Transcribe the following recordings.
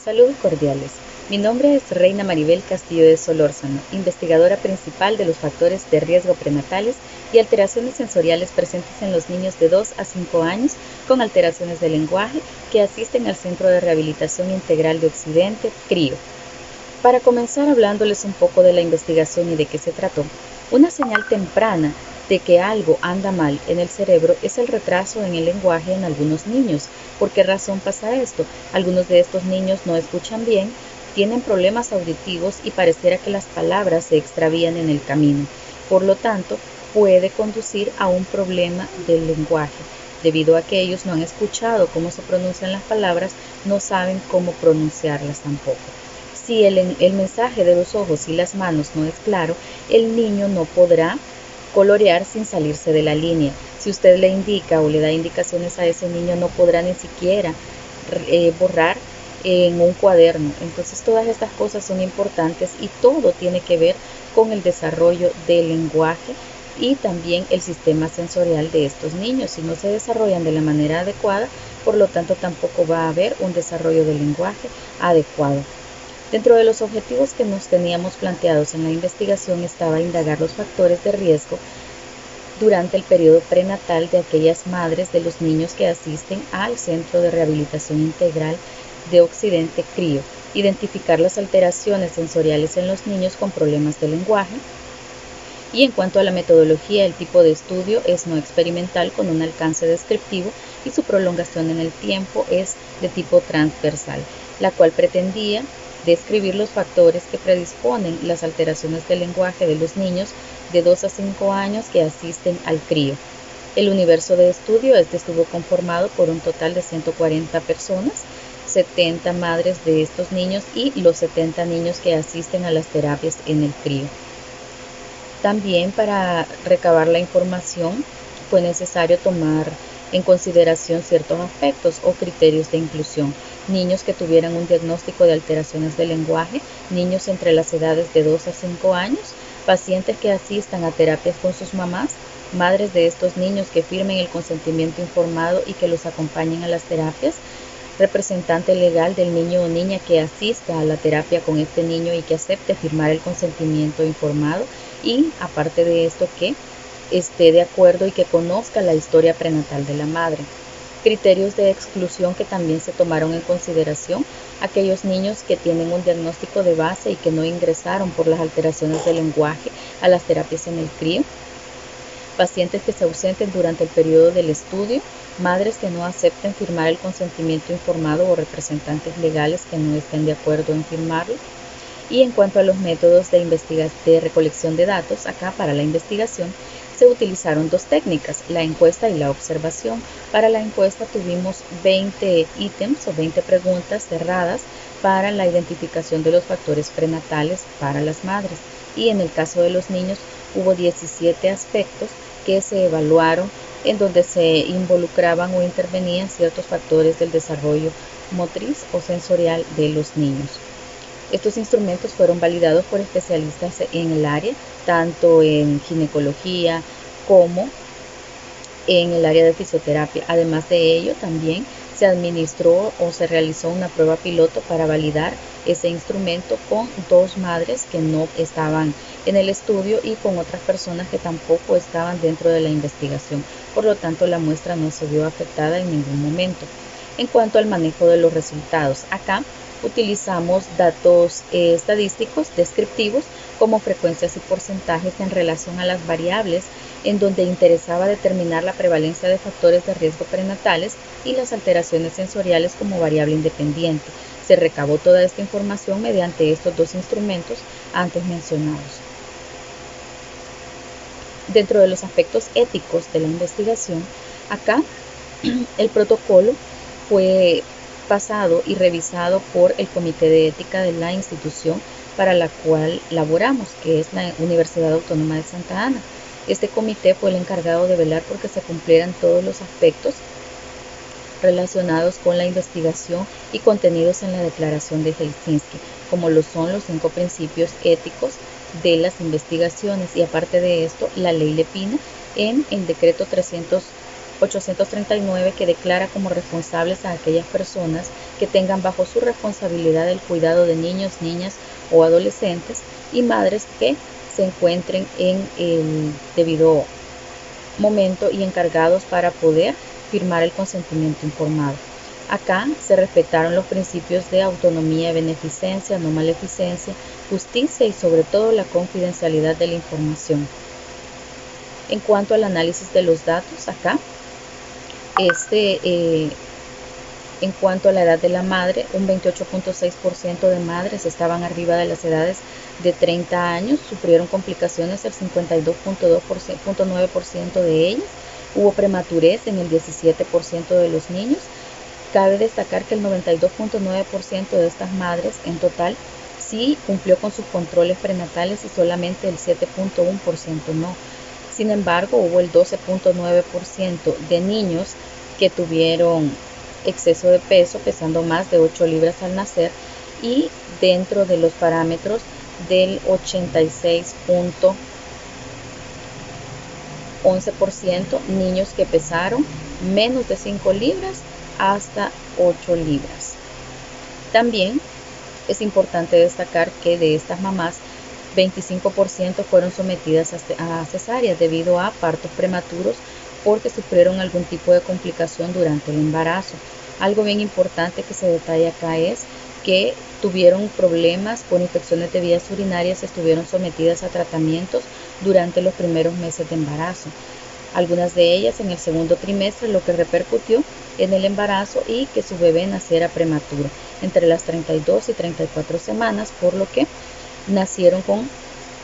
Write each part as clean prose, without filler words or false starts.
Saludos cordiales. Mi nombre es Reina Maribel Castillo de Solórzano, investigadora principal de los factores de riesgo prenatales y alteraciones sensoriales presentes en los niños de 2 a 5 años con alteraciones de lenguaje que asisten al Centro de Rehabilitación Integral de Occidente, CRIO. Para comenzar hablándoles un poco de la investigación y de qué se trató, una señal temprana de que algo anda mal en el cerebro es el retraso en el lenguaje en algunos niños. ¿Por qué razón pasa esto? Algunos de estos niños no escuchan bien, tienen problemas auditivos y pareciera que las palabras se extravían en el camino. Por lo tanto, puede conducir a un problema del lenguaje. Debido a que ellos no han escuchado cómo se pronuncian las palabras, no saben cómo pronunciarlas tampoco. Si el mensaje de los ojos y las manos no es claro, el niño no podrá colorear sin salirse de la línea. Si usted le indica o le da indicaciones a ese niño, no podrá ni siquiera borrar en un cuaderno. Entonces todas estas cosas son importantes y todo tiene que ver con el desarrollo del lenguaje y también el sistema sensorial de estos niños. Si no se desarrollan de la manera adecuada, por lo tanto tampoco va a haber un desarrollo del lenguaje adecuado. Dentro de los objetivos que nos teníamos planteados en la investigación estaba indagar los factores de riesgo durante el periodo prenatal de aquellas madres de los niños que asisten al Centro de Rehabilitación Integral de Occidente, CRIO, identificar las alteraciones sensoriales en los niños con problemas de lenguaje. Y en cuanto a la metodología, el tipo de estudio es no experimental con un alcance descriptivo y su prolongación en el tiempo es de tipo transversal, la cual pretendía describir los factores que predisponen las alteraciones del lenguaje de los niños de 2 a 5 años que asisten al CRIO. El universo de estudio estuvo conformado por un total de 140 personas, 70 madres de estos niños y los 70 niños que asisten a las terapias en el CRIO. También para recabar la información fue necesario tomar en consideración ciertos aspectos o criterios de inclusión. Niños que tuvieran un diagnóstico de alteraciones del lenguaje, niños entre las edades de 2 a 5 años, pacientes que asistan a terapias con sus mamás, madres de estos niños que firmen el consentimiento informado y que los acompañen a las terapias, representante legal del niño o niña que asista a la terapia con este niño y que acepte firmar el consentimiento informado y, aparte de esto, que esté de acuerdo y que conozca la historia prenatal de la madre. Criterios de exclusión que también se tomaron en consideración: aquellos niños que tienen un diagnóstico de base y que no ingresaron por las alteraciones del lenguaje a las terapias en el CRIO, pacientes que se ausenten durante el periodo del estudio, madres que no acepten firmar el consentimiento informado o representantes legales que no estén de acuerdo en firmarlo. Y en cuanto a los métodos de recolección de datos, acá para la investigación se utilizaron dos técnicas, la encuesta y la observación. Para la encuesta tuvimos 20 ítems o 20 preguntas cerradas para la identificación de los factores prenatales para las madres. Y en el caso de los niños hubo 17 aspectos que se evaluaron en donde se involucraban o intervenían ciertos factores del desarrollo motriz o sensorial de los niños. Estos instrumentos fueron validados por especialistas en el área, tanto en ginecología como en el área de fisioterapia. Además de ello, también se administró o se realizó una prueba piloto para validar ese instrumento con 2 madres que no estaban en el estudio y con otras personas que tampoco estaban dentro de la investigación. Por lo tanto, la muestra no se vio afectada en ningún momento. En cuanto al manejo de los resultados, acá utilizamos datos estadísticos descriptivos como frecuencias y porcentajes en relación a las variables en donde interesaba determinar la prevalencia de factores de riesgo prenatales y las alteraciones sensoriales como variable independiente. Se recabó toda esta información mediante estos 2 instrumentos antes mencionados. Dentro de los aspectos éticos de la investigación, acá el protocolo fue pasado y revisado por el Comité de Ética de la institución para la cual laboramos, que es la Universidad Autónoma de Santa Ana. Este comité fue el encargado de velar porque se cumplieran todos los aspectos relacionados con la investigación y contenidos en la Declaración de Helsinki, como lo son los 5 principios éticos de las investigaciones y, aparte de esto, la ley Lepina en el decreto 839 que declara como responsables a aquellas personas que tengan bajo su responsabilidad el cuidado de niños, niñas o adolescentes y madres que se encuentren en el debido momento y encargados para poder firmar el consentimiento informado. Acá se respetaron los principios de autonomía, beneficencia, no maleficencia, justicia y sobre todo la confidencialidad de la información. En cuanto al análisis de los datos, acá, en cuanto a la edad de la madre, un 28.6% de madres estaban arriba de las edades de 30 años, sufrieron complicaciones el 52.9% de ellas, hubo prematurez en el 17% de los niños. Cabe destacar que el 92.9% de estas madres en total sí cumplió con sus controles prenatales y solamente el 7.1% no. Sin embargo, hubo el 12.9% de niños que tuvieron exceso de peso, pesando más de 8 libras al nacer y dentro de los parámetros del 86.11% niños que pesaron menos de 5 libras hasta 8 libras. También es importante destacar que de estas mamás 25% fueron sometidas a cesáreas debido a partos prematuros porque sufrieron algún tipo de complicación durante el embarazo. Algo bien importante que se detalla acá es que tuvieron problemas por infecciones de vías urinarias y estuvieron sometidas a tratamientos durante los primeros meses de embarazo. Algunas de ellas en el segundo trimestre, lo que repercutió en el embarazo y que su bebé naciera prematuro, entre las 32 y 34 semanas, por lo que nacieron con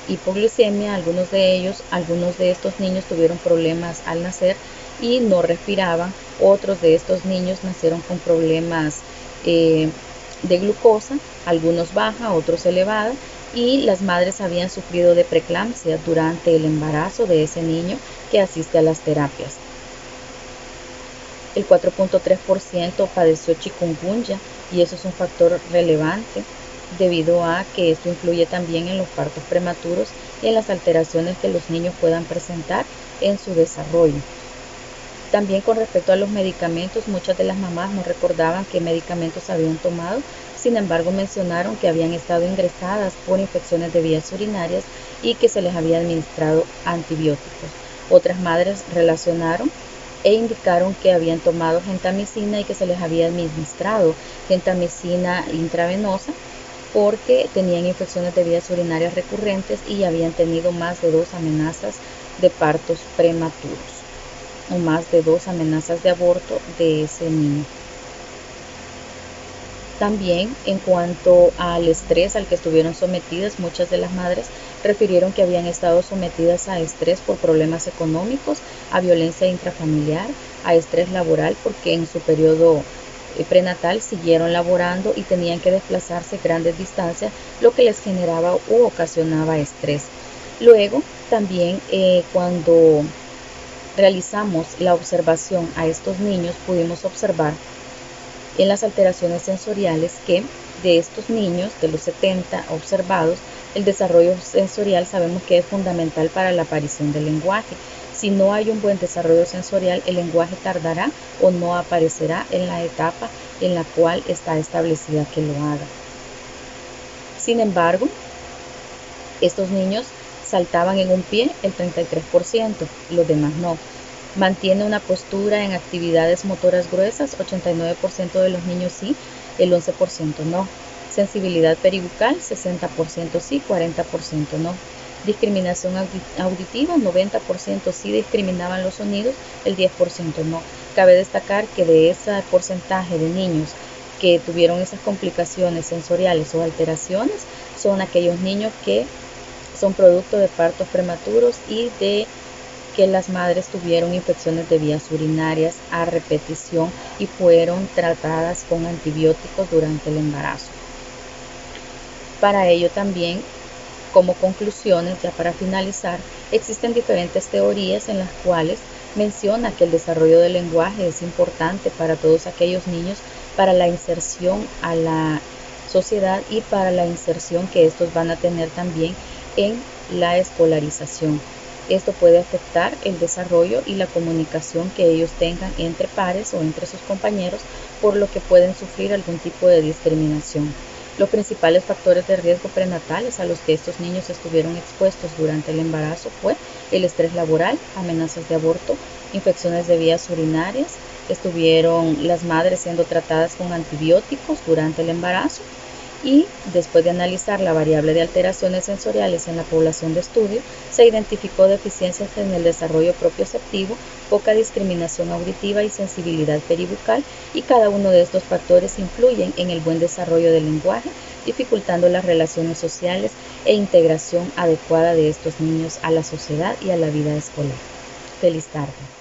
hipoglucemia. Algunos de estos niños tuvieron problemas al nacer y no respiraban. Otros de estos niños nacieron con problemas de glucosa, algunos baja, otros elevada, y las madres habían sufrido de preeclampsia durante el embarazo de ese niño que asiste a las terapias. El 4.3% padeció chikungunya y eso es un factor relevante debido a que esto influye también en los partos prematuros y en las alteraciones que los niños puedan presentar en su desarrollo. También con respecto a los medicamentos, muchas de las mamás no recordaban qué medicamentos habían tomado, sin embargo mencionaron que habían estado ingresadas por infecciones de vías urinarias y que se les había administrado antibióticos. Otras madres relacionaron e indicaron que habían tomado gentamicina y que se les había administrado gentamicina intravenosa porque tenían infecciones de vías urinarias recurrentes y habían tenido más de 2 amenazas de partos prematuros o más de 2 amenazas de aborto de ese niño. También en cuanto al estrés al que estuvieron sometidas, muchas de las madres refirieron que habían estado sometidas a estrés por problemas económicos, a violencia intrafamiliar, a estrés laboral porque en su periodo prenatal siguieron laborando y tenían que desplazarse grandes distancias, lo que les generaba u ocasionaba estrés. Luego también cuando realizamos la observación a estos niños pudimos observar en las alteraciones sensoriales que de estos niños, de los 70 observados, el desarrollo sensorial sabemos que es fundamental para la aparición del lenguaje. Si no hay un buen desarrollo sensorial, el lenguaje tardará o no aparecerá en la etapa en la cual está establecida que lo haga. Sin embargo, estos niños saltaban en un pie el 33%, los demás no. Mantiene una postura en actividades motoras gruesas, 89% de los niños sí, el 11% no. Sensibilidad peribucal, 60% sí, 40% no. Discriminación auditiva, 90% sí discriminaban los sonidos, el 10% no. Cabe destacar que de ese porcentaje de niños que tuvieron esas complicaciones sensoriales o alteraciones, son aquellos niños que son producto de partos prematuros y de que las madres tuvieron infecciones de vías urinarias a repetición y fueron tratadas con antibióticos durante el embarazo. Para ello también, como conclusiones, ya para finalizar, existen diferentes teorías en las cuales menciona que el desarrollo del lenguaje es importante para todos aquellos niños, para la inserción a la sociedad y para la inserción que estos van a tener también en la escolarización. Esto puede afectar el desarrollo y la comunicación que ellos tengan entre pares o entre sus compañeros, por lo que pueden sufrir algún tipo de discriminación. Los principales factores de riesgo prenatales a los que estos niños estuvieron expuestos durante el embarazo fue el estrés laboral, amenazas de aborto, infecciones de vías urinarias, estuvieron las madres siendo tratadas con antibióticos durante el embarazo, y después de analizar la variable de alteraciones sensoriales en la población de estudio, se identificó deficiencias en el desarrollo propioceptivo, poca discriminación auditiva y sensibilidad peribucal, y cada uno de estos factores influyen en el buen desarrollo del lenguaje, dificultando las relaciones sociales e integración adecuada de estos niños a la sociedad y a la vida escolar. Feliz tarde.